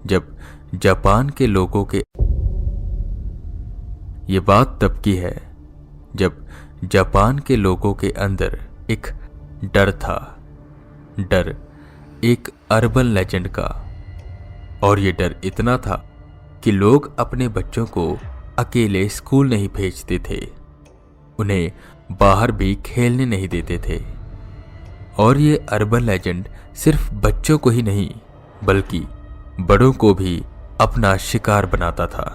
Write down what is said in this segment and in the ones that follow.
जब जापान के लोगों के ये बात तब की है जब जापान के लोगों के अंदर एक डर था। डर एक अर्बन लेजेंड का। और ये डर इतना था कि लोग अपने बच्चों को अकेले स्कूल नहीं भेजते थे, उन्हें बाहर भी खेलने नहीं देते थे। और ये अर्बन लेजेंड सिर्फ बच्चों को ही नहीं बल्कि बड़ों को भी अपना शिकार बनाता था,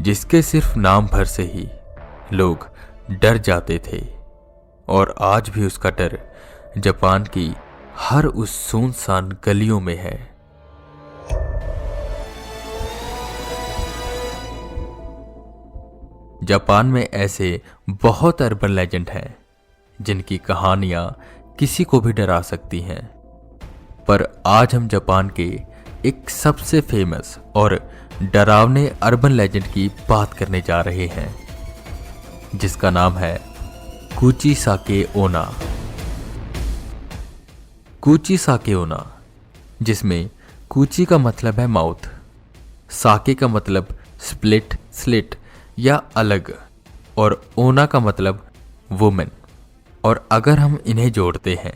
जिसके सिर्फ नाम भर से ही लोग डर जाते थे। और आज भी उसका डर जापान की हर उस सुनसान गलियों में है। जापान में ऐसे बहुत अर्बन लेजेंड हैं जिनकी कहानियां किसी को भी डरा सकती हैं, पर आज हम जापान के एक सबसे फेमस और डरावने अर्बन लेजेंड की बात करने जा रहे हैं, जिसका नाम है कुचिसाके ओना। कुचिसाके ओना, जिसमें कुची का मतलब है माउथ, साके का मतलब स्प्लिट, स्लिट या अलग, और ओना का मतलब वुमेन। और अगर हम इन्हें जोड़ते हैं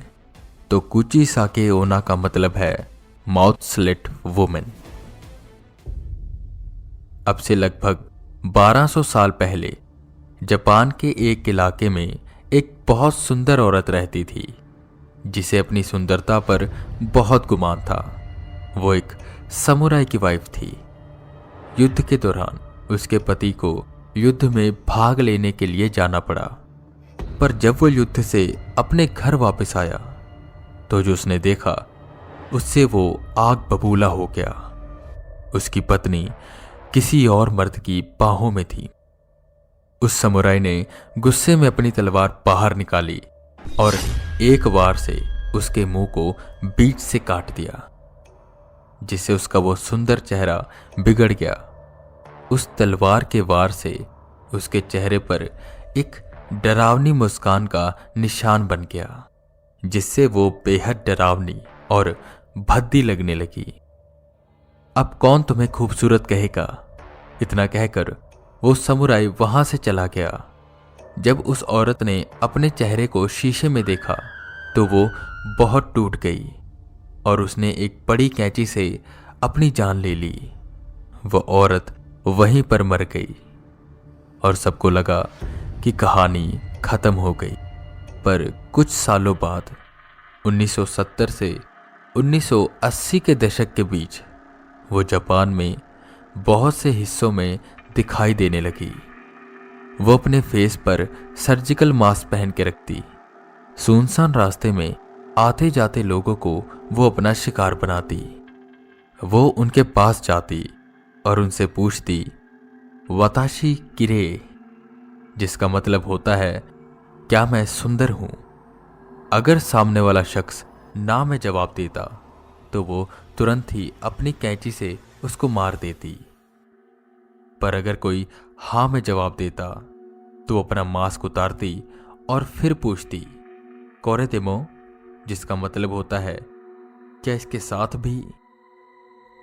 तो कुचिसाके ओना का मतलब है माउथ स्लिट वुमेन। अब से लगभग 1200 साल पहले जापान के एक इलाके में एक बहुत सुंदर औरत रहती थी, जिसे अपनी सुंदरता पर बहुत गुमान था। वो एक समुराई की वाइफ थी। युद्ध के दौरान उसके पति को युद्ध में भाग लेने के लिए जाना पड़ा, पर जब वो युद्ध से अपने घर वापस आया तो जो उसने देखा उससे वो आग बबूला हो गया। उसकी पत्नी किसी और मर्द की बाहों में थी। उस समुराई ने गुस्से में अपनी तलवार बाहर निकाली और एक वार से उसके मुंह को बीच से काट दिया, जिससे उसका वो सुंदर चेहरा बिगड़ गया। उस तलवार के वार से उसके चेहरे पर एक डरावनी मुस्कान का निशान बन गया, जिससे वो बेहद डरावनी और भद्दी लगने लगी। अब कौन तुम्हें खूबसूरत कहेगा, इतना कहकर वो समुराई वहां से चला गया। जब उस औरत ने अपने चेहरे को शीशे में देखा तो वो बहुत टूट गई और उसने एक बड़ी कैंची से अपनी जान ले ली। वो औरत वहीं पर मर गई और सबको लगा कि कहानी खत्म हो गई। पर कुछ सालों बाद 1970 से 1980 के दशक के बीच वो जापान में बहुत से हिस्सों में दिखाई देने लगी। वो अपने फेस पर सर्जिकल मास्क पहन के रखती। सुनसान रास्ते में आते जाते लोगों को वो अपना शिकार बनाती। वो उनके पास जाती और उनसे पूछती वाताशी किरे, जिसका मतलब होता है क्या मैं सुंदर हूं। अगर सामने वाला शख्स ना में जवाब देता तो वो तुरंत ही अपनी कैंची से उसको मार देती, पर अगर कोई हाँ में जवाब देता तो अपना मास्क उतारती और फिर पूछती कोरे देमो, जिसका मतलब होता है क्या इसके साथ भी।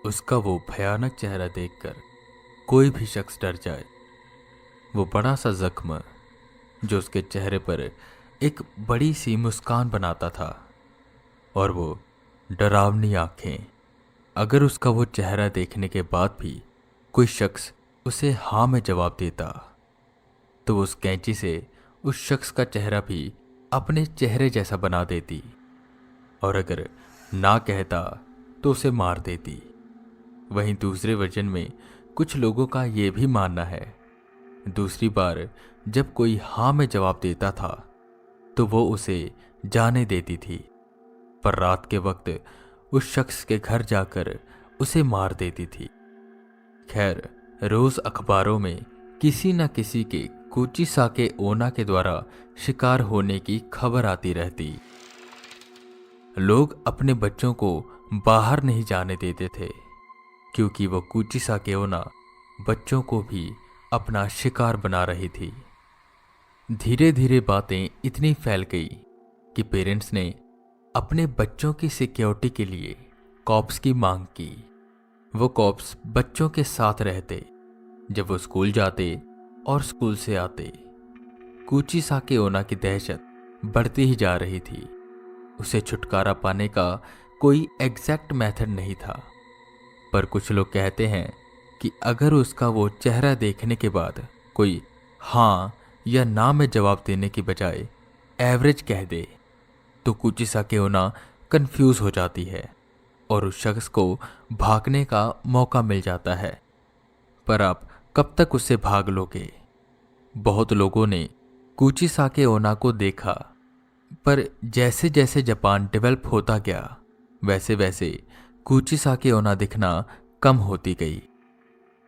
उसका वो भयानक चेहरा देखकर कोई भी शख्स डर जाए। वो बड़ा सा जख्म जो उसके चेहरे पर एक बड़ी सी मुस्कान बनाता था, और वो डरावनी आंखें। अगर उसका वो चेहरा देखने के बाद भी कोई शख्स उसे हाँ में जवाब देता तो उस कैंची से उस शख्स का चेहरा भी अपने चेहरे जैसा बना देती, और अगर ना कहता तो उसे मार देती। वहीं दूसरे वर्जन में कुछ लोगों का ये भी मानना है दूसरी बार जब कोई हाँ में जवाब देता था तो वो उसे जाने देती थी, पर रात के वक्त उस शख्स के घर जाकर उसे मार देती थी। खैर, रोज अखबारों में किसी न किसी के कुचिसाके ओना के द्वारा शिकार होने की खबर आती रहती। लोग अपने बच्चों को बाहर नहीं जाने देते थे क्योंकि वो कुचिसाके ओना बच्चों को भी अपना शिकार बना रही थी। धीरे धीरे बातें इतनी फैल गई कि पेरेंट्स ने अपने बच्चों की सिक्योरिटी के लिए कॉप्स की मांग की। वो कॉप्स बच्चों के साथ रहते जब वो स्कूल जाते और स्कूल से आते। कुचिसाकी ओना की दहशत बढ़ती ही जा रही थी। उसे छुटकारा पाने का कोई एग्जैक्ट मेथड नहीं था, पर कुछ लोग कहते हैं कि अगर उसका वो चेहरा देखने के बाद कोई हाँ या ना में जवाब देने की बजाय एवरेज कह दे तो कुचिसाकी ओना कंफ्यूज हो जाती है और उस शख्स को भागने का मौका मिल जाता है। पर आप कब तक उससे भाग लोगे? बहुत लोगों ने कुचिसाकी ओना को देखा, पर जैसे जैसे जापान डेवलप होता गया वैसे वैसे कुचिसाकी ओना दिखना कम होती गई।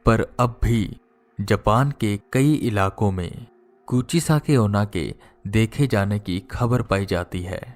पर अब भी जापान के कई इलाकों में कुचिसाकी ओना के देखे जाने की खबर पाई जाती है।